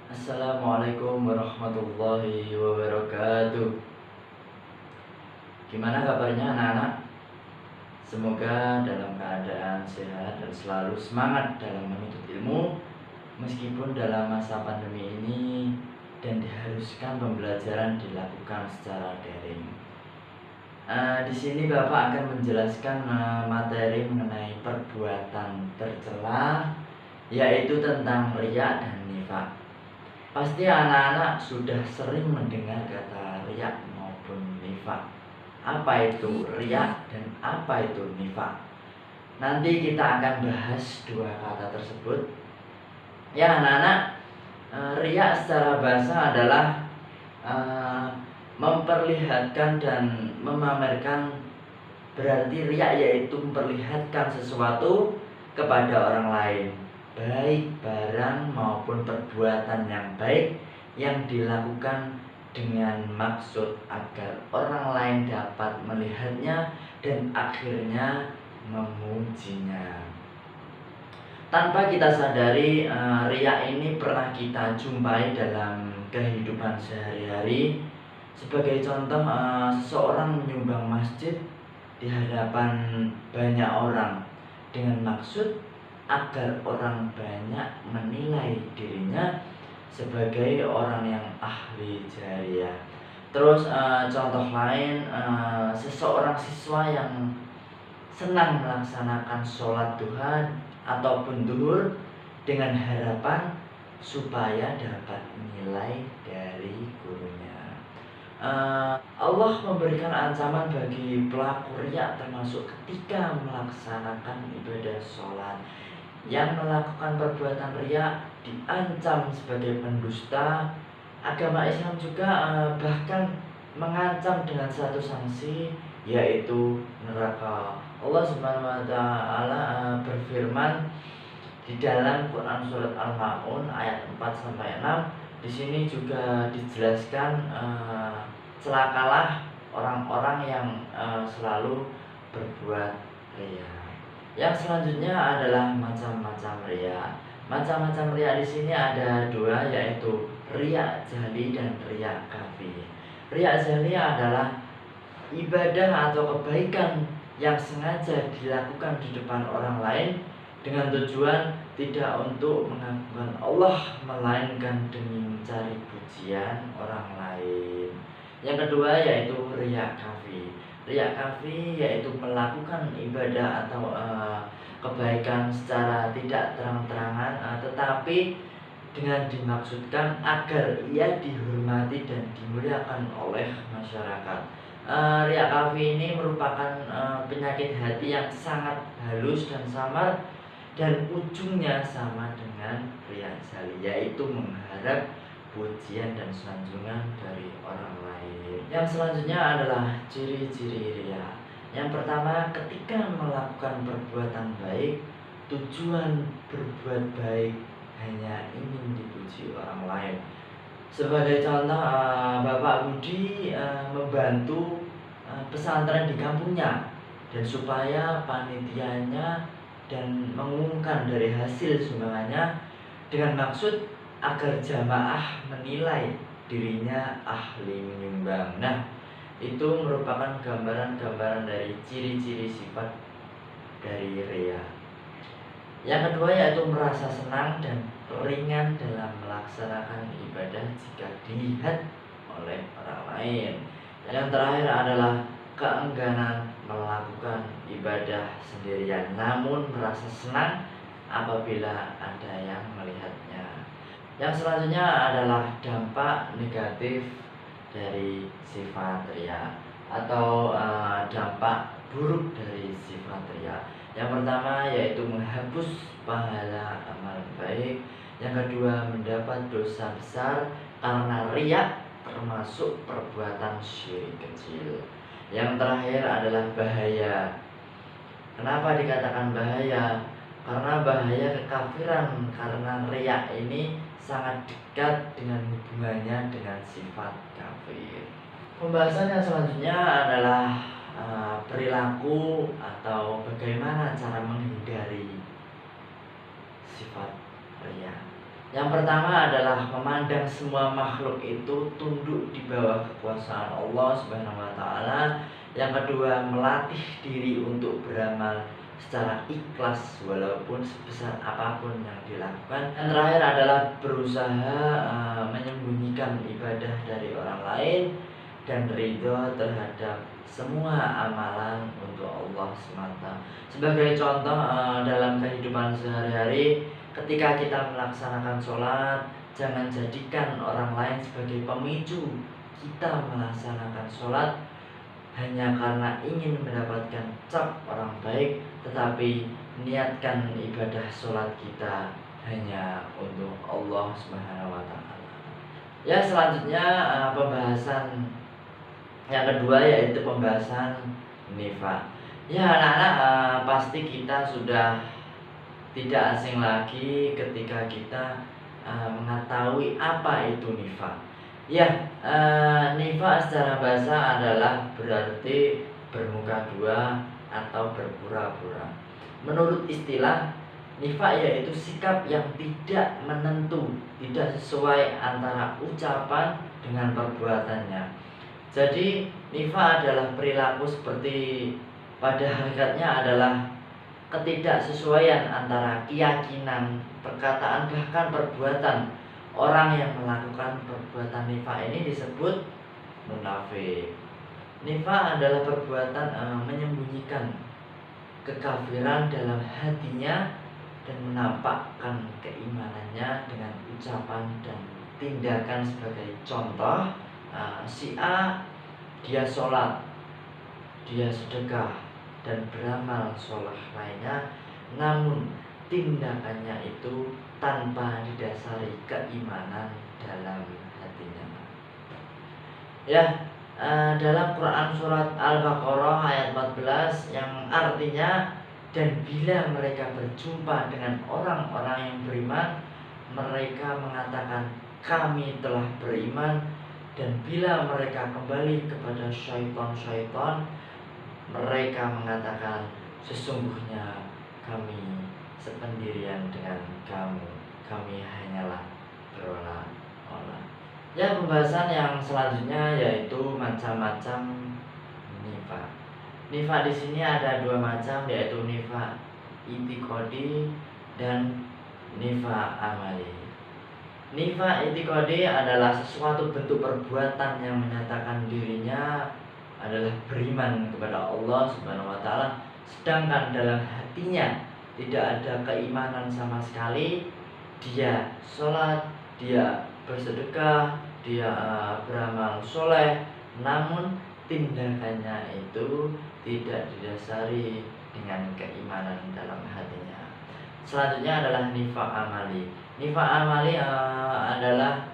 Assalamualaikum warahmatullahi wabarakatuh. Gimana kabarnya anak-anak? Semoga dalam keadaan sehat dan selalu semangat dalam menuntut ilmu meskipun dalam masa pandemi ini dan diharuskan pembelajaran dilakukan secara daring. Di sini Bapak akan menjelaskan materi mengenai perbuatan tercela, yaitu tentang riya dan nifak. Pasti anak-anak sudah sering mendengar kata riya maupun nifak. Apa itu riya dan apa itu nifak? Nanti kita akan bahas dua kata tersebut. Ya anak-anak, riya secara bahasa adalah memperlihatkan dan memamerkan. Berarti riya yaitu memperlihatkan sesuatu kepada orang lain, baik barang maupun perbuatan yang baik yang dilakukan dengan maksud agar orang lain dapat melihatnya dan akhirnya memujinya. Tanpa kita sadari, riya ini pernah kita jumpai dalam kehidupan sehari-hari. Sebagai contoh, seseorang menyumbang masjid di hadapan banyak orang dengan maksud agar orang banyak menilai dirinya sebagai orang yang ahli jariah. Terus contoh lain, seseorang siswa yang senang melaksanakan sholat duha ataupun duhur dengan harapan supaya dapat nilai dari gurunya. Allah memberikan ancaman bagi pelaku riya termasuk ketika melaksanakan ibadah sholat. Yang melakukan perbuatan riya diancam sebagai pendusta. Agama Islam juga bahkan mengancam dengan satu sanksi, yaitu neraka. Allah Subhanahu wa taala berfirman di dalam Quran surat Al-Maun ayat 4 sampai 6. Di sini juga dijelaskan celakalah orang-orang yang selalu berbuat riya. Yang selanjutnya adalah macam-macam riya. Macam-macam riya di sini ada dua, yaitu riya jali dan riya khafi. Riya jali adalah ibadah atau kebaikan yang sengaja dilakukan di depan orang lain dengan tujuan tidak untuk mengagungkan Allah, melainkan demi mencari pujian orang lain. Yang kedua yaitu riya khafi. Riya khafi yaitu melakukan ibadah atau kebaikan secara tidak terang-terangan, tetapi dengan dimaksudkan agar ia dihormati dan dimuliakan oleh masyarakat. Riya khafi ini merupakan penyakit hati yang sangat halus dan samar, dan ujungnya sama dengan riya jali, yaitu mengharap pujian dan sanjungan dari orang lain. Yang selanjutnya adalah ciri-ciri riya. Yang pertama, ketika melakukan perbuatan baik, tujuan berbuat baik hanya ingin dipuji orang lain. Sebagai contoh, Bapak Budi membantu pesantren di kampungnya, dan supaya panitianya dan mengumumkan dari hasil sumbangannya dengan maksud agar jamaah menilai dirinya ahli menyumbang. Nah, itu merupakan gambaran-gambaran dari ciri-ciri sifat dari riya. Yang kedua yaitu merasa senang dan ringan dalam melaksanakan ibadah jika dilihat oleh orang lain. Dan yang terakhir adalah keengganan melakukan ibadah sendirian, namun merasa senang apabila ada yang melihatnya. Yang selanjutnya adalah dampak negatif dari sifat riya atau dampak buruk dari sifat riya. Yang pertama yaitu menghapus pahala amal baik. Yang kedua, mendapat dosa besar karena riya, termasuk perbuatan syirik kecil. Yang terakhir adalah bahaya. Kenapa dikatakan bahaya? Karena bahaya kekafiran, karena riya ini sangat dekat dengan hubungannya dengan sifat kafir. Pembahasan yang selanjutnya adalah perilaku atau bagaimana cara menghindari sifat riya. Yang pertama adalah memandang semua makhluk itu tunduk di bawah kekuasaan Allah Subhanahu wa taala. Yang kedua, melatih diri untuk beramal secara ikhlas walaupun sebesar apapun yang dilakukan. Yang terakhir adalah berusaha menyembunyikan ibadah dari orang lain dan ridho terhadap semua amalan untuk Allah semata. Sebagai contoh dalam kehidupan sehari-hari, ketika kita melaksanakan sholat, jangan jadikan orang lain sebagai pemicu kita melaksanakan sholat hanya karena ingin mendapatkan cap orang baik, tetapi niatkan ibadah sholat kita hanya untuk Allah Subhanahu wa taala. Ya, selanjutnya pembahasan yang kedua yaitu pembahasan nifaq. Ya anak-anak, pasti kita sudah tidak asing lagi ketika kita mengetahui apa itu nifaq. Ya, nifaq secara bahasa adalah berarti bermuka dua atau berpura-pura. Menurut istilah, nifaq yaitu sikap yang tidak menentu, tidak sesuai antara ucapan dengan perbuatannya. Jadi nifaq adalah perilaku seperti pada hakikatnya adalah ketidaksesuaian antara keyakinan, perkataan, bahkan perbuatan. Orang yang melakukan perbuatan nifaq ini disebut munafik. Nifaq adalah perbuatan menyembunyikan kekafiran dalam hatinya dan menampakkan keimanannya dengan ucapan dan tindakan. Sebagai contoh, si A dia sholat, dia sedekah dan beramal soleh lainnya, namun tindakannya itu tanpa didasari keimanan dalam hatinya. Ya, dalam Quran surat Al-Baqarah ayat 14 yang artinya, dan bila mereka berjumpa dengan orang-orang yang beriman, mereka mengatakan kami telah beriman, dan bila mereka kembali kepada syaitan, mereka mengatakan sesungguhnya kami sependirian dengan kami hanyalah berolah-olah. Ya, pembahasan yang selanjutnya yaitu macam-macam nifaq. Nifaq di sini ada dua macam, yaitu nifaq i'tiqadi dan nifaq amali. Nifaq i'tiqadi adalah sesuatu bentuk perbuatan yang menyatakan dirinya adalah beriman kepada Allah Subhanahu wa taala, sedangkan dalam hatinya tidak ada keimanan sama sekali. Dia sholat, dia bersedekah, dia beramal soleh, namun tindakannya itu tidak didasari dengan keimanan dalam hatinya. Selanjutnya adalah nifaq amali. Nifaq amali adalah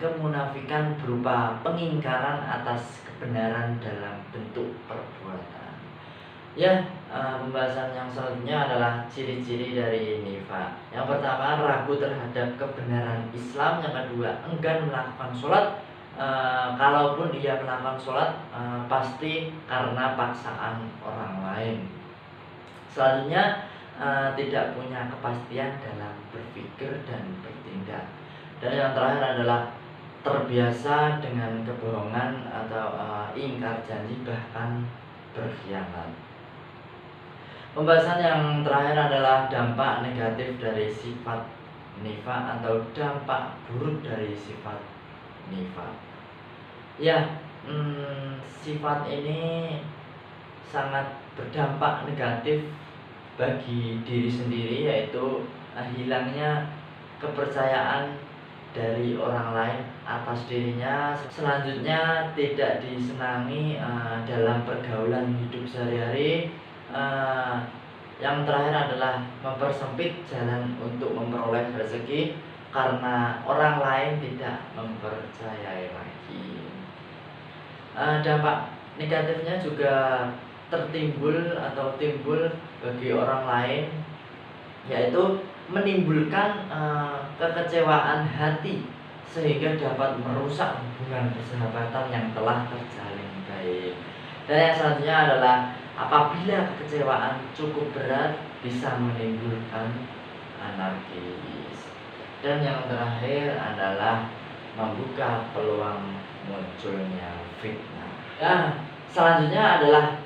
kemunafikan berupa pengingkaran atas kebenaran dalam bentuk perbuatan. Ya, pembahasan yang selanjutnya adalah ciri-ciri dari nifaq. Yang pertama, ragu terhadap kebenaran Islam. Yang kedua, enggan melakukan sholat. Kalaupun ia melakukan sholat, pasti karena paksaan orang lain. Selanjutnya, tidak punya kepastian dalam berpikir dan bertindak. Dan yang terakhir adalah terbiasa dengan kebohongan atau ingkar janji, bahkan berkhianat. Pembahasan yang terakhir adalah dampak negatif dari sifat nifaq atau dampak buruk dari sifat nifaq. Ya, sifat ini sangat berdampak negatif bagi diri sendiri, yaitu hilangnya kepercayaan dari orang lain atas dirinya. Selanjutnya, tidak disenangi dalam pergaulan hidup sehari-hari. Yang terakhir adalah mempersempit jalan untuk memperoleh rezeki karena orang lain tidak mempercayai lagi. Dampak negatifnya juga timbul bagi orang lain, yaitu menimbulkan kekecewaan hati sehingga dapat merusak hubungan persahabatan yang telah terjalin baik. Dan yang selanjutnya adalah apabila kekecewaan cukup berat bisa menimbulkan anarkis. Dan yang terakhir adalah membuka peluang munculnya fitnah. Nah, selanjutnya adalah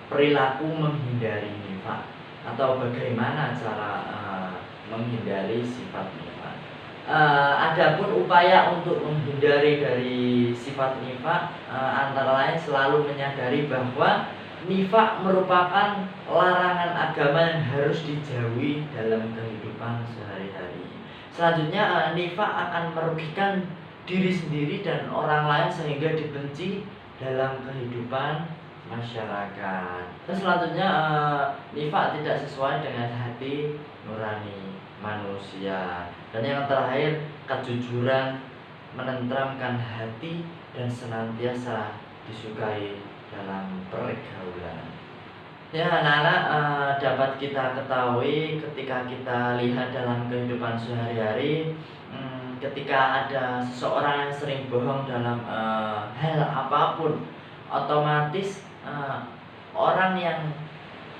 perilaku menghindari nifaq atau bagaimana cara menghindari sifat nifaq. Adapun upaya untuk menghindari dari sifat nifaq antara lain selalu menyadari bahwa nifaq merupakan larangan agama yang harus dijauhi dalam kehidupan sehari-hari. Selanjutnya, nifaq akan merugikan diri sendiri dan orang lain sehingga dibenci dalam kehidupan masyarakat. Dan selanjutnya, nifaq tidak sesuai dengan hati nurani manusia. Dan yang terakhir, kejujuran menenteramkan hati dan senantiasa disukai dalam pergaulan. Ya, anak-anak, dapat kita ketahui ketika kita lihat dalam kehidupan sehari-hari, ketika ada seseorang yang sering bohong dalam hal apapun, otomatis orang yang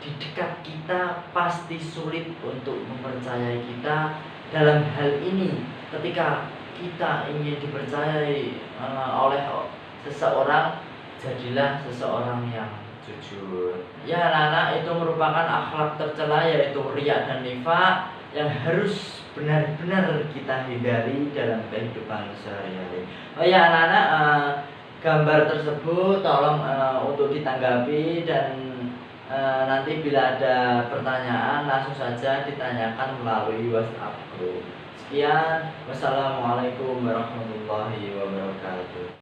di dekat kita pasti sulit untuk mempercayai kita dalam hal ini. Ketika kita ingin dipercayai oleh seseorang, jadilah seseorang yang jujur. Ya anak-anak, itu merupakan akhlak tercela yaitu riya dan nifaq yang harus benar-benar kita hindari dalam kehidupan sehari-hari. Oh ya anak-anak, gambar tersebut tolong untuk ditanggapi dan nanti bila ada pertanyaan langsung saja ditanyakan melalui WhatsApp group. Sekian, wassalamualaikum warahmatullahi wabarakatuh.